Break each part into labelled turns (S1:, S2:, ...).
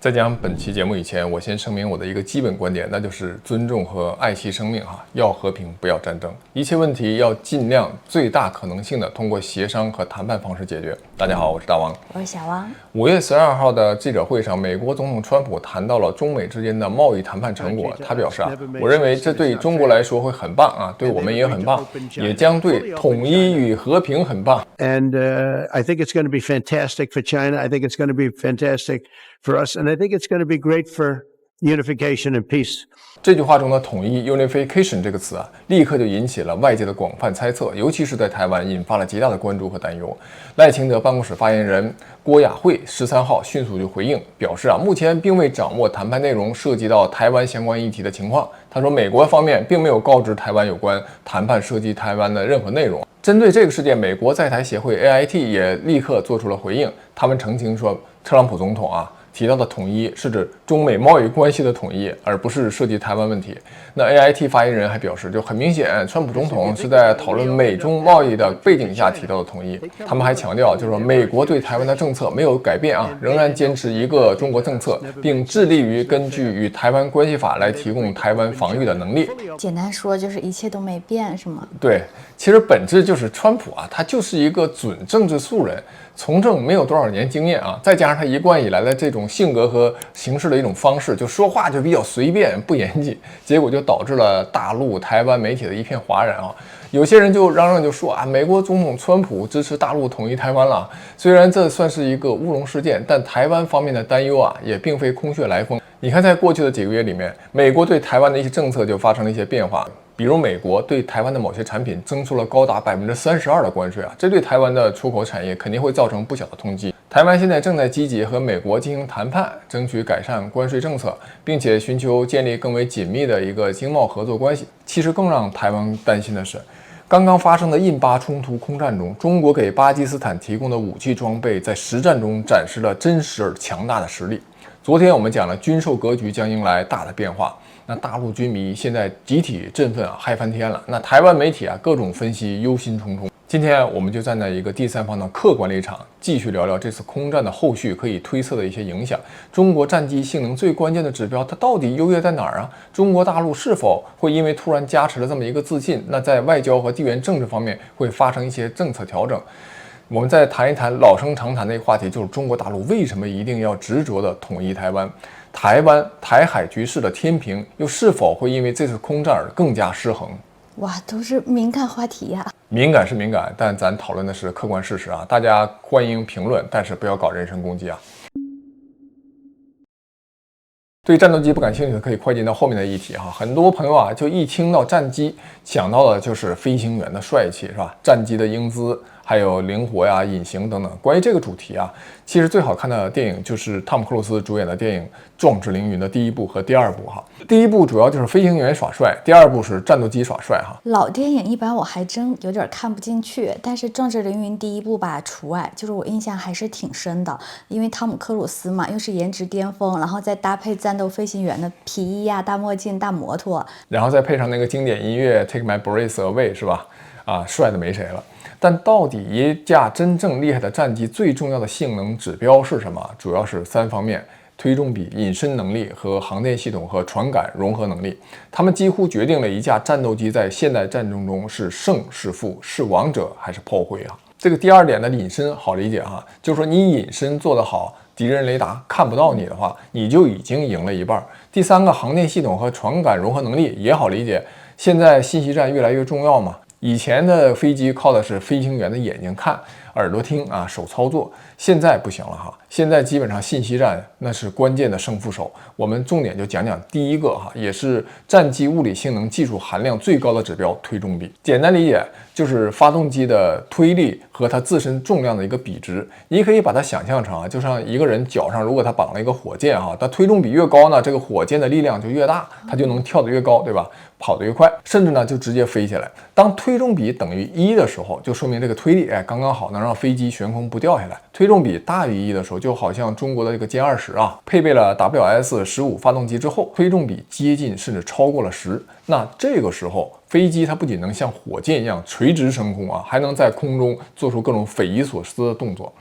S1: 在讲本期节目以前，我先声明我的一个基本观点，那就是尊重和爱惜生命要和平，不要战争。一切问题要尽量最大可能性的通过协商和谈判方式解决。大家好，我是大王，
S2: 我是小王。
S1: 5月12号的记者会上，美国总统川普谈到了中美之间的贸易谈判成果。他表示我认为这对中国来说会很棒对我们也很棒，也将对统一与和平很棒。
S3: And I think it's going to be fantastic for China. I think it's going to be fantastic for us. And I think it's going to be great for unification and peace.
S1: 这句话中的统一 unification 这个词立刻就引起了外界的广泛猜测，尤其是在台湾引发了极大的关注和担忧。赖清德办公室发言人郭雅慧13号迅速就回应，表示目前并未掌握谈判内容涉及到台湾相关议题的情况。他说，美国方面并没有告知台湾有关谈判涉及台湾的任何内容。针对这个事件，美国在台协会 AIT 也立刻做出了回应，他们澄清说，特朗普总统提到的统一是指中美贸易关系的统一，而不是涉及台湾问题。那 AIT 发言人还表示，就很明显，川普总统是在讨论美中贸易的背景下提到的统一。他们还强调，就是说美国对台湾的政策没有改变仍然坚持一个中国政策，并致力于根据与台湾关系法来提供台湾防御的能力。
S2: 简单说就是一切都没变，是吗？
S1: 对，其实本质就是川普他就是一个准政治素人。从政没有多少年经验再加上他一贯以来的这种性格和行事的一种方式，就说话就比较随便不严谨，结果就导致了大陆台湾媒体的一片哗然有些人就嚷嚷就说美国总统川普支持大陆统一台湾了。虽然这算是一个乌龙事件，但台湾方面的担忧也并非空穴来风。你看，在过去的几个月里面，美国对台湾的一些政策就发生了一些变化。比如美国对台湾的某些产品征收了高达32%的关税这对台湾的出口产业肯定会造成不小的冲击。台湾现在正在积极和美国进行谈判，争取改善关税政策，并且寻求建立更为紧密的一个经贸合作关系。其实更让台湾担心的是，刚刚发生的印巴冲突空战中，中国给巴基斯坦提供的武器装备在实战中展示了真实而强大的实力。昨天我们讲了军售格局将迎来大的变化，那大陆军迷现在集体振奋嗨翻天了。那台湾媒体各种分析忧心忡忡。今天我们就站在一个第三方的客观立场，继续聊聊这次空战的后续可以推测的一些影响。中国战机性能最关键的指标，它到底优越在哪儿中国大陆是否会因为突然加持了这么一个自信，那在外交和地缘政治方面会发生一些政策调整？我们再谈一谈老生常谈的一个话题，就是中国大陆为什么一定要执着的统一台湾？台海局势的天平又是否会因为这次空战而更加失衡？
S2: 哇，都是敏感话题呀！
S1: 敏感是敏感，但咱讨论的是客观事实大家欢迎评论，但是不要搞人身攻击对战斗机不感兴趣的可以快进到后面的议题很多朋友就一听到战机想到的就是飞行员的帅气，是吧？战机的英姿，还有灵活隐形等等。关于这个主题其实最好看的电影就是汤姆克鲁斯主演的电影《壮志凌云》的第一部和第二部第一部主要就是飞行员耍帅，第二部是战斗机耍帅
S2: 老电影一般我还真有点看不进去，但是《壮志凌云》第一部吧除外，就是我印象还是挺深的，因为汤姆克鲁斯嘛，又是颜值巅峰，然后再搭配战斗飞行员的皮衣大墨镜、大摩托，
S1: 然后再配上那个经典音乐 Take My Breath Away， 是吧？帅的没谁了。但到底一架真正厉害的战机最重要的性能指标是什么？主要是3方面：推重比、隐身能力和航电系统和传感融合能力。它们几乎决定了一架战斗机在现代战争中是胜是负，是王者还是炮灰这个第二点的隐身好理解就是说你隐身做得好，敌人雷达看不到你的话，你就已经赢了一半。第三个航电系统和传感融合能力也好理解，现在信息战越来越重要嘛。以前的飞机靠的是飞行员的眼睛看、耳朵听手操作，现在不行了现在基本上信息战那是关键的胜负手。我们重点就讲讲第一个也是战机物理性能技术含量最高的指标——推重比。简单理解就是发动机的推力和它自身重量的一个比值。你可以把它想象成就像一个人脚上如果他绑了一个火箭它推重比越高呢，这个火箭的力量就越大，它就能跳得越高，对吧？跑得越快，甚至呢就直接飞起来。当推重比等于1的时候，就说明这个推力刚刚好能让飞机悬空不掉下来。推重比大于1的时候，就好像中国的这个歼20配备了 WS-15 发动机之后，推重比接近甚至超过了10。那这个时候飞机它不仅能像火箭一样垂直升空还能在空中做出各种匪夷所思的动作，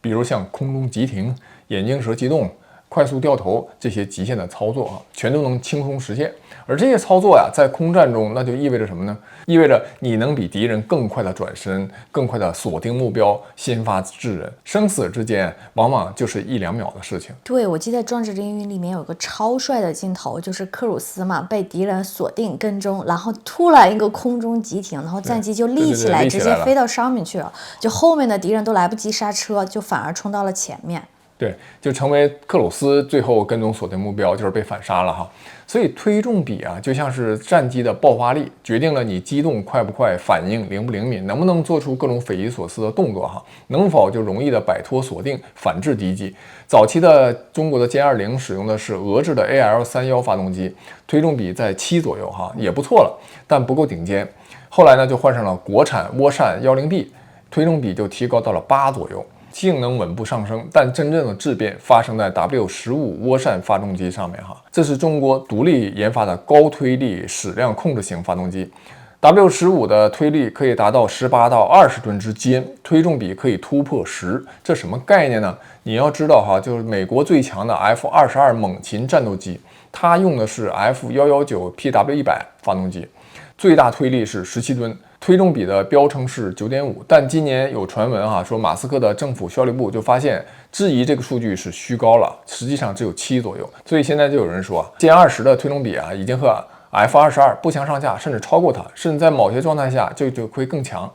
S1: 比如像空中急停、眼镜蛇机动、快速掉头这些极限的操作啊，全都能轻松实现。而这些操作呀，在空战中那就意味着什么呢？意味着你能比敌人更快的转身，更快的锁定目标，先发制人。生死之间往往就是1-2秒的事情。
S2: 对，我记得《壮志凌云》里面有个超帅的镜头，就是克鲁斯嘛被敌人锁定跟踪，然后突然一个空中急停，然后战机就立起来，直接飞到上面去了，就后面的敌人都来不及刹车，就反而冲到了前面。
S1: 对，就成为克鲁斯最后跟踪锁定目标，就是被反杀了哈。所以推重比啊，就像是战机的爆发力，决定了你机动快不快，反应灵不灵敏，能不能做出各种匪夷所思的动作哈，能否就容易的摆脱锁定，反制敌机。早期的中国的歼20使用的是俄制的 AL31发动机，推重比在7左右哈，也不错了，但不够顶尖。后来呢，就换上了国产涡扇10B，推重比就提高到了8左右。性能稳步上升，但真正的质变发生在 W15 涡扇发动机上面哈，这是中国独立研发的高推力矢量控制型发动机。W15 的推力可以达到18到20吨之间，推重比可以突破10，这什么概念呢？你要知道哈，就是美国最强的 F-22猛禽战斗机，它用的是 F119 PW100 发动机，最大推力是17吨。推重比的标称是 9.5， 但今年有传闻说马斯克的政府效率部就发现质疑这个数据是虚高了，实际上只有7左右。所以现在就有人说歼20的推重比已经和 F-22不相上下，甚至超过它，甚至在某些状态下就会更强。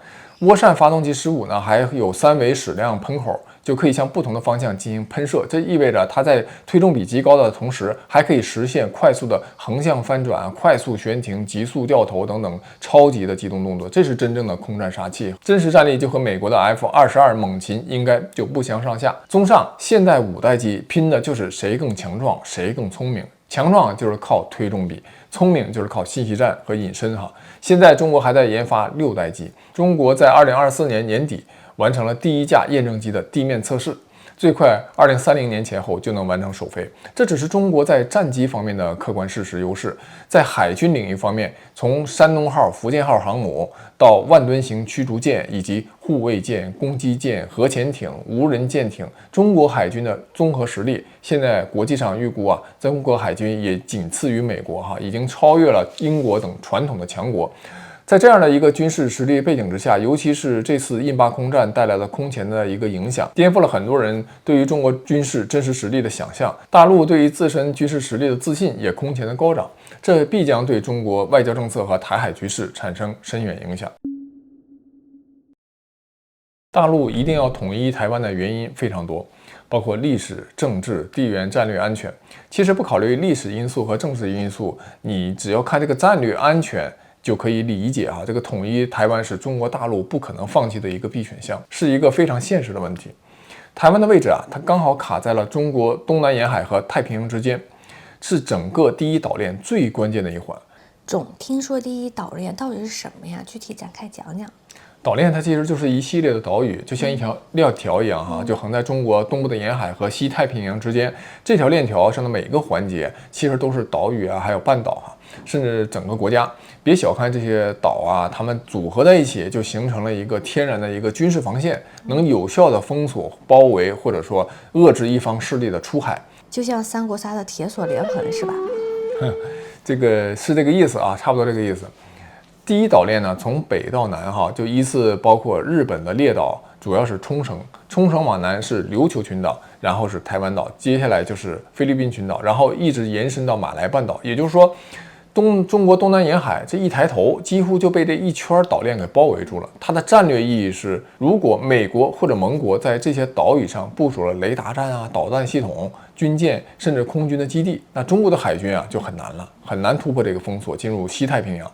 S1: 涡扇发动机15呢，还有3维矢量喷口，就可以向不同的方向进行喷射，这意味着它在推重比极高的同时，还可以实现快速的横向翻转、快速悬停、急速掉头等等超级的机动动作，这是真正的空战杀器。真实战力就和美国的 F-22猛禽应该就不相上下。综上，现代5代机拼的就是谁更强壮，谁更聪明。强壮就是靠推重比，聪明就是靠信息战和隐身哈。现在中国还在研发6代机，中国在2024年年底完成了第1架验证机的地面测试，最快2030年前后就能完成首飞。这只是中国在战机方面的客观事实优势。在海军领域方面，从山东号、福建号航母到万吨型驱逐舰以及护卫舰、攻击舰、核潜艇、无人舰艇，中国海军的综合实力，现在国际上预估中国海军也仅次于美国已经超越了英国等传统的强国。在这样的一个军事实力背景之下，尤其是这次印巴空战带来的空前的一个影响，颠覆了很多人对于中国军事真实实力的想象。大陆对于自身军事实力的自信也空前的高涨，这必将对中国外交政策和台海局势产生深远影响。大陆一定要统一台湾的原因非常多，包括历史、政治、地缘战略安全。其实不考虑历史因素和政治因素，你只要看这个战略安全，就可以理解这个统一台湾是中国大陆不可能放弃的一个必选项，是一个非常现实的问题。台湾的位置它刚好卡在了中国东南沿海和太平洋之间，是整个第一岛链最关键的一环。
S2: 总听说第一岛链到底是什么呀？具体展开讲讲。
S1: 岛链它其实就是一系列的岛屿，就像一条链条一样就横在中国东部的沿海和西太平洋之间。这条链条上的每一个环节其实都是岛屿还有半岛甚至整个国家。别小看这些岛它们组合在一起就形成了一个天然的一个军事防线，能有效的封锁、包围或者说遏制一方势力的出海，
S2: 就像三国杀的铁索连环是吧？
S1: 这个是这个意思差不多这个意思。第一岛链呢，从北到南就依次包括日本的列岛，主要是冲绳，冲绳往南是琉球群岛，然后是台湾岛，接下来就是菲律宾群岛，然后一直延伸到马来半岛。也就是说，中国东南沿海这一抬头，几乎就被这一圈岛链给包围住了。它的战略意义是，如果美国或者盟国在这些岛屿上部署了雷达站导弹系统、军舰甚至空军的基地，那中国的海军就很难了，很难突破这个封锁，进入西太平洋。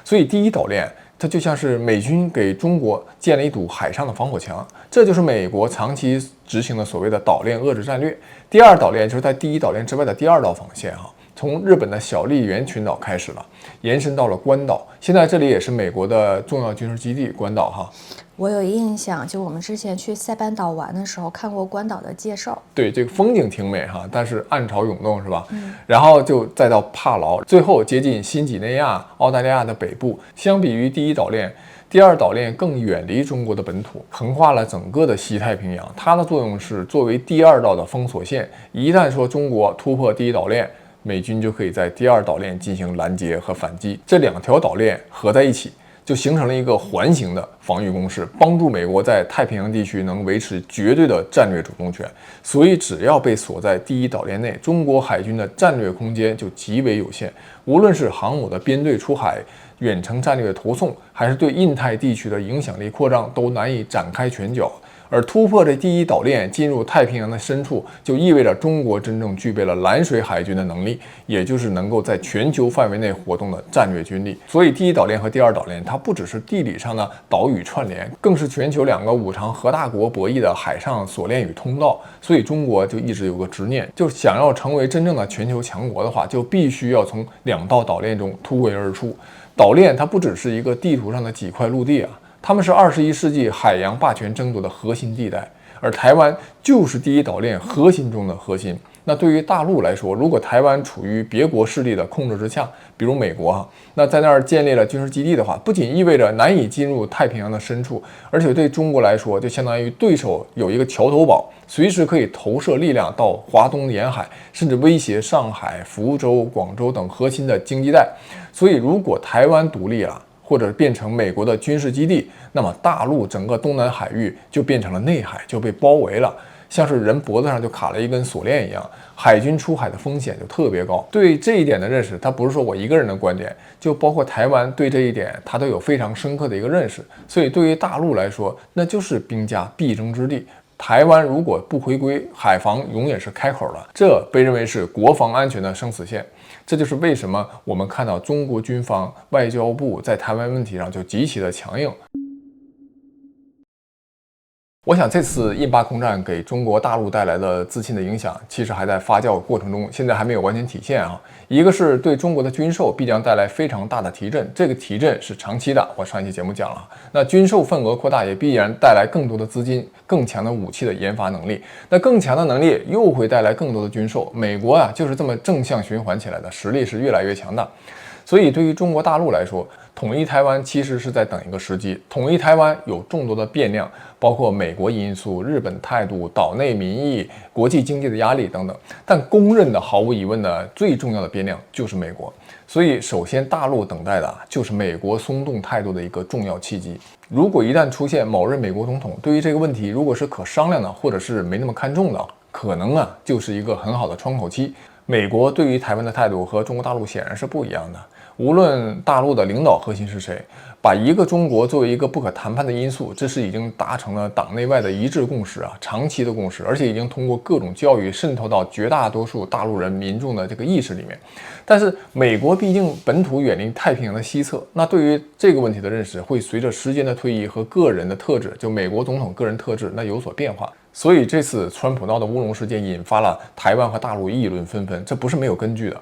S1: 所以第一岛链它就像是美军给中国建了一堵海上的防火墙，这就是美国长期执行的所谓的岛链遏制战略。第二岛链就是在第一岛链之外的第二道防线从日本的小笠原群岛开始了，延伸到了关岛，现在这里也是美国的重要军事基地，关岛
S2: 我有印象，就我们之前去塞班岛玩的时候看过关岛的介绍。
S1: 对，这个风景挺美但是暗潮涌动是吧？然后就再到帕劳，最后接近新几内亚、澳大利亚的北部。相比于第一岛链，第二岛链更远离中国的本土，横跨了整个的西太平洋。它的作用是作为第二道的封锁线，一旦说中国突破第一岛链，美军就可以在第二岛链进行拦截和反击。这两条岛链合在一起，就形成了一个环形的防御攻势，帮助美国在太平洋地区能维持绝对的战略主动权。所以，只要被锁在第一岛链内，中国海军的战略空间就极为有限。无论是航母的编队出海、远程战略投送，还是对印太地区的影响力扩张，都难以展开拳脚。而突破这第一岛链进入太平洋的深处，就意味着中国真正具备了蓝水海军的能力，也就是能够在全球范围内活动的战略军力。所以第一岛链和第二岛链，它不只是地理上的岛屿串联，更是全球两个五常核大国博弈的海上锁链与通道。所以中国就一直有个执念，就想要成为真正的全球强国的话，就必须要从两道岛链中突围而出。岛链它不只是一个地图上的几块陆地啊，它们是21世纪海洋霸权争夺的核心地带，而台湾就是第一岛链核心中的核心。那对于大陆来说，如果台湾处于别国势力的控制之下，比如美国那在那儿建立了军事基地的话，不仅意味着难以进入太平洋的深处，而且对中国来说，就相当于对手有一个桥头堡，随时可以投射力量到华东沿海，甚至威胁上海、福州、广州等核心的经济带。所以，如果台湾独立了，或者变成美国的军事基地，那么大陆整个东南海域就变成了内海，就被包围了，像是人脖子上就卡了一根锁链一样，海军出海的风险就特别高。对这一点的认识，它不是说我一个人的观点，就包括台湾对这一点，它都有非常深刻的一个认识。所以对于大陆来说，那就是兵家必争之地。台湾如果不回归，海防永远是开口了，这被认为是国防安全的生死线。这就是为什么我们看到中国军方外交部在台湾问题上就极其的强硬。我想这次印巴空战给中国大陆带来的自信的影响，其实还在发酵过程中，现在还没有完全体现一个是对中国的军售必将带来非常大的提振，这个提振是长期的，我上一期节目讲了。那军售份额扩大也必然带来更多的资金、更强的武器的研发能力，那更强的能力又会带来更多的军售。美国就是这么正向循环起来的，实力是越来越强大。所以对于中国大陆来说，统一台湾其实是在等一个时机。统一台湾有众多的变量，包括美国因素、日本态度、岛内民意、国际经济的压力等等。但公认的毫无疑问的最重要的变量就是美国。所以首先大陆等待的就是美国松动态度的一个重要契机。如果一旦出现某任美国总统对于这个问题如果是可商量的，或者是没那么看重的，可能就是一个很好的窗口期。美国对于台湾的态度和中国大陆显然是不一样的。无论大陆的领导核心是谁，把一个中国作为一个不可谈判的因素，这是已经达成了党内外的一致共识长期的共识，而且已经通过各种教育渗透到绝大多数大陆人民众的这个意识里面。但是美国毕竟本土远离太平洋的西侧，那对于这个问题的认识会随着时间的推移和个人的特质，就美国总统个人特质有所变化。所以这次川普闹的乌龙事件引发了台湾和大陆议论纷纷，这不是没有根据的。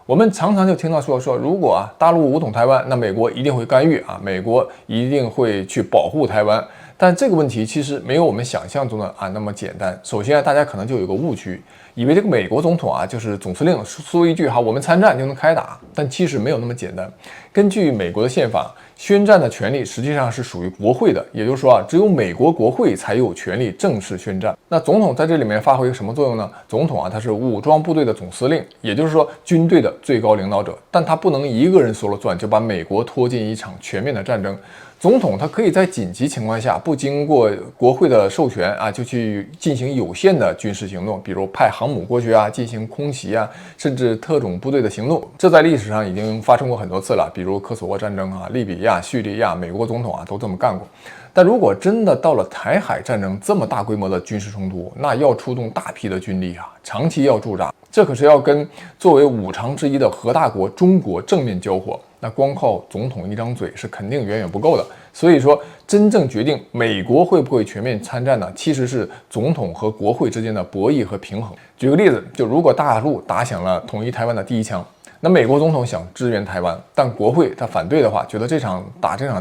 S1: 我们常常就听到说如果大陆武统台湾，那美国一定会干预美国一定会去保护台湾。但这个问题其实没有我们想象中的那么简单。首先大家可能就有个误区，以为这个美国总统就是总司令说一句我们参战就能开打，但其实没有那么简单。根据美国的宪法，宣战的权利实际上是属于国会的，也就是说只有美国国会才有权利正式宣战。那总统在这里面发挥什么作用呢？总统他是武装部队的总司令，也就是说军队的最高领导者，但他不能一个人说了算就把美国拖进一场全面的战争。总统他可以在紧急情况下不经过国会的授权就去进行有限的军事行动，比如派航母过去进行空袭甚至特种部队的行动。这在历史上已经发生过很多次了，比如科索沃战争利比亚、叙利亚，美国总统都这么干过。但如果真的到了台海战争这么大规模的军事冲突，那要出动大批的军力长期要驻扎，这可是要跟作为五常之一的核大国中国正面交火，那光靠总统一张嘴是肯定远远不够的。所以说真正决定美国会不会全面参战呢，其实是总统和国会之间的博弈和平衡。举个例子，就如果大陆打响了统一台湾的第一枪，那美国总统想支援台湾，但国会他反对的话，觉得这场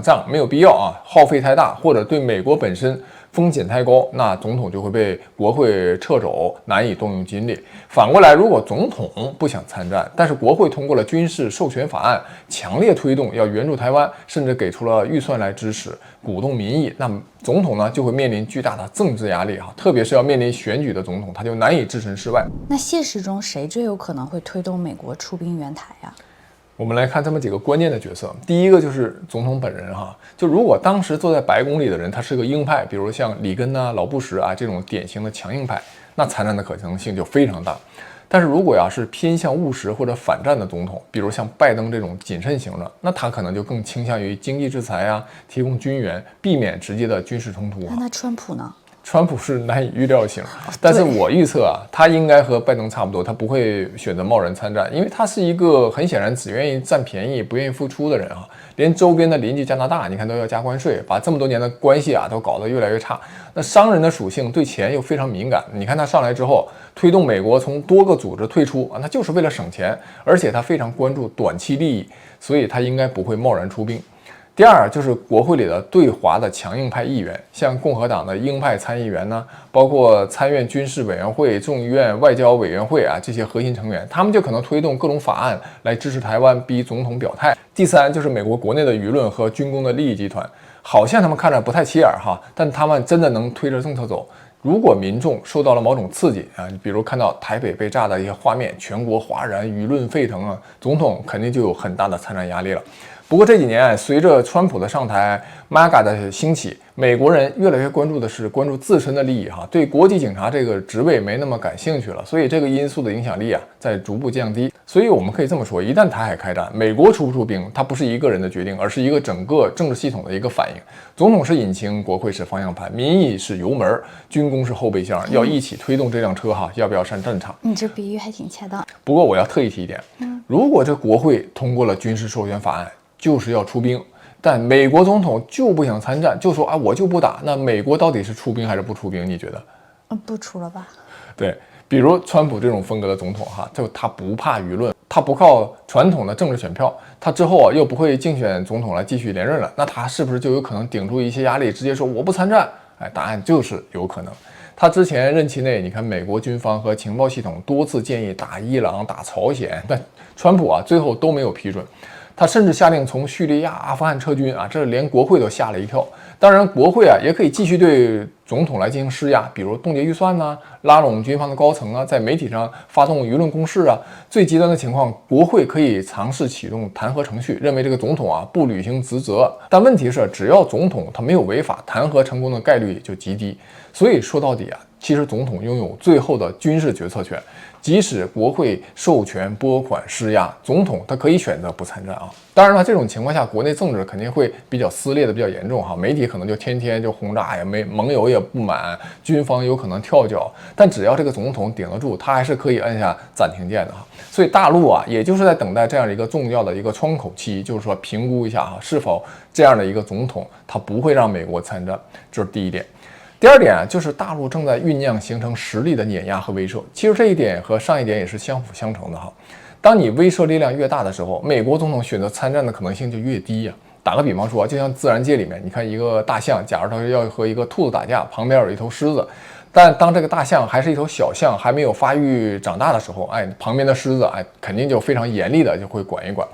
S1: 仗没有必要耗费太大，或者对美国本身风险太高，那总统就会被国会掣肘，难以动用军力。反过来，如果总统不想参战，但是国会通过了军事授权法案，强烈推动要援助台湾，甚至给出了预算来支持，鼓动民意，那么总统呢就会面临巨大的政治压力哈，特别是要面临选举的总统，他就难以置身事外。
S2: 那现实中谁最有可能会推动美国出兵援台呀？
S1: 我们来看这么几个关键的角色。第一个就是总统本人哈，就如果当时坐在白宫里的人他是个鹰派，比如像里根啊、老布什啊这种典型的强硬派，那参战的可能性就非常大。但是如果是偏向务实或者反战的总统，比如像拜登这种谨慎型的，那他可能就更倾向于经济制裁啊，提供军援，避免直接的军事冲突。
S2: 那川普呢？
S1: 川普是难以预料型，但是我预测他应该和拜登差不多，他不会选择贸然参战，因为他是一个很显然只愿意占便宜不愿意付出的人啊。连周边的邻居加拿大，你看都要加关税，把这么多年的关系都搞得越来越差。那商人的属性对钱又非常敏感，你看他上来之后，推动美国从多个组织退出那就是为了省钱，而且他非常关注短期利益，所以他应该不会贸然出兵。第二就是国会里的对华的强硬派议员，像共和党的鹰派参议员呢，包括参院军事委员会、众议院外交委员会这些核心成员，他们就可能推动各种法案来支持台湾，逼总统表态。第三就是美国国内的舆论和军工的利益集团，好像他们看着不太起眼但他们真的能推着政策走。如果民众受到了某种刺激比如看到台北被炸的一些画面，全国哗然，舆论沸腾总统肯定就有很大的参战压力了。不过这几年随着川普的上台 ，MAGA 的兴起，美国人越来越关注的是关注自身的利益对国际警察这个职位没那么感兴趣了，所以这个因素的影响力在逐步降低。所以我们可以这么说，一旦台海开战，美国出不出兵，它不是一个人的决定，而是一个整个政治系统的一个反应。总统是引擎，国会是方向盘，民意是油门，军工是后备箱，要一起推动这辆车要不要上战场？
S2: 你这比喻还挺恰当。
S1: 不过我要特意提一点，如果这国会通过了军事授权法案，就是要出兵，但美国总统就不想参战，就说我就不打。那美国到底是出兵还是不出兵？你觉得？
S2: 不出了吧？
S1: 对，比如川普这种风格的总统就他不怕舆论，他不靠传统的政治选票，他之后又不会竞选总统来继续连任了，那他是不是就有可能顶住一些压力，直接说我不参战？答案就是有可能。他之前任期内，你看美国军方和情报系统多次建议打伊朗、打朝鲜，但川普最后都没有批准。他甚至下令从叙利亚、阿富汗撤军这连国会都吓了一跳。当然，国会也可以继续对总统来进行施压，比如冻结预算拉拢军方的高层在媒体上发动舆论攻势最极端的情况，国会可以尝试启动弹劾程序，认为这个总统不履行职责。但问题是，只要总统他没有违法，弹劾成功的概率就极低。所以说到底其实总统拥有最后的军事决策权。即使国会授权拨款施压，总统他可以选择不参战当然了，这种情况下，国内政治肯定会比较撕裂的比较严重媒体可能就天天就轰炸盟友也不满，军方有可能跳脚。但只要这个总统顶得住，他还是可以按下暂停键的所以大陆也就是在等待这样的一个重要的一个窗口期，就是说评估一下是否这样的一个总统他不会让美国参战，这是第一点。第二点就是大陆正在酝酿形成实力的碾压和威慑。其实这一点和上一点也是相辅相成的当你威慑力量越大的时候，美国总统选择参战的可能性就越低打个比方说，就像自然界里面，你看一个大象，假如它要和一个兔子打架，旁边有一头狮子，但当这个大象还是一头小象，还没有发育长大的时候，旁边的狮子肯定就非常严厉的就会管一管。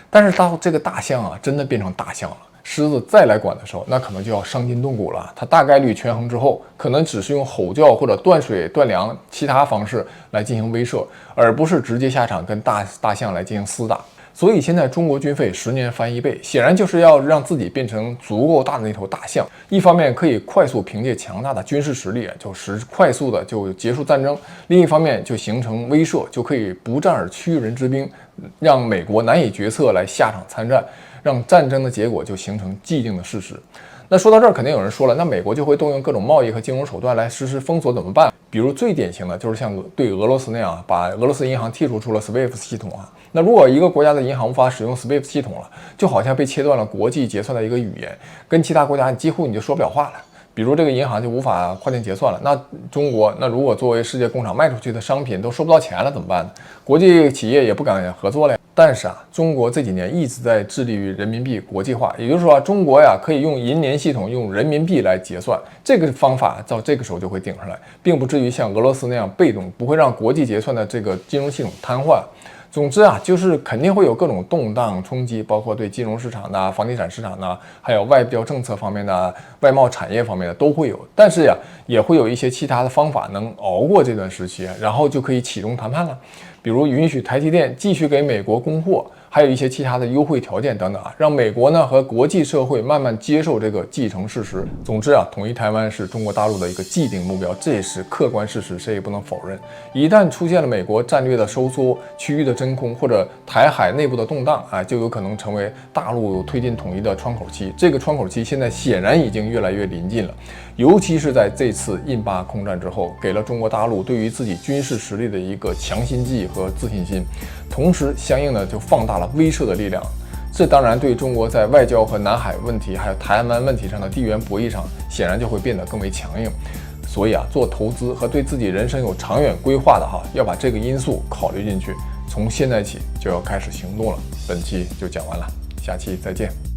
S1: 但是当这个大象真的变成大象了，狮子再来管的时候，那可能就要伤筋动骨了。它大概率权衡之后，可能只是用吼叫或者断水断粮其他方式来进行威慑，而不是直接下场跟大象来进行厮打。所以现在中国军费10年翻1倍，显然就是要让自己变成足够大的那头大象。一方面可以快速凭借强大的军事实力，快速的就结束战争；另一方面就形成威慑，就可以不战而屈人之兵，让美国难以决策来下场参战，让战争的结果就形成既定的事实。那说到这儿，肯定有人说了，那美国就会动用各种贸易和金融手段来实施封锁怎么办？比如最典型的就是像对俄罗斯那样，把俄罗斯银行剔除出了 SWIFT 系统那如果一个国家的银行无法使用 SWIFT 系统了，就好像被切断了国际结算的一个语言，跟其他国家几乎你就说不了话了。比如这个银行就无法跨境结算了，那中国那如果作为世界工厂卖出去的商品都收不到钱了怎么办呢？国际企业也不敢合作了呀。但是啊，中国这几年一直在致力于人民币国际化，也就是说中国呀可以用银联系统用人民币来结算，这个方法到这个时候就会顶上来，并不至于像俄罗斯那样被动，不会让国际结算的这个金融系统瘫痪。总之啊，就是肯定会有各种动荡冲击，包括对金融市场的、房地产市场的，还有外交政策方面的、外贸产业方面的都会有。但是呀，也会有一些其他的方法能熬过这段时期，然后就可以启动谈判了。比如允许台积电继续给美国供货，还有一些其他的优惠条件等等啊，让美国呢和国际社会慢慢接受这个既成事实。总之啊，统一台湾是中国大陆的一个既定目标，这也是客观事实，谁也不能否认。一旦出现了美国战略的收缩、区域的真空或者台海内部的动荡啊，就有可能成为大陆推进统一的窗口期。这个窗口期现在显然已经越来越临近了，尤其是在这次印巴空战之后，给了中国大陆对于自己军事实力的一个强心剂和自信心，同时相应的就放大了威慑的力量。这当然对中国在外交和南海问题还有台湾问题上的地缘博弈上显然就会变得更为强硬。所以啊，做投资和对自己人生有长远规划的要把这个因素考虑进去，从现在起就要开始行动了。本期就讲完了，下期再见。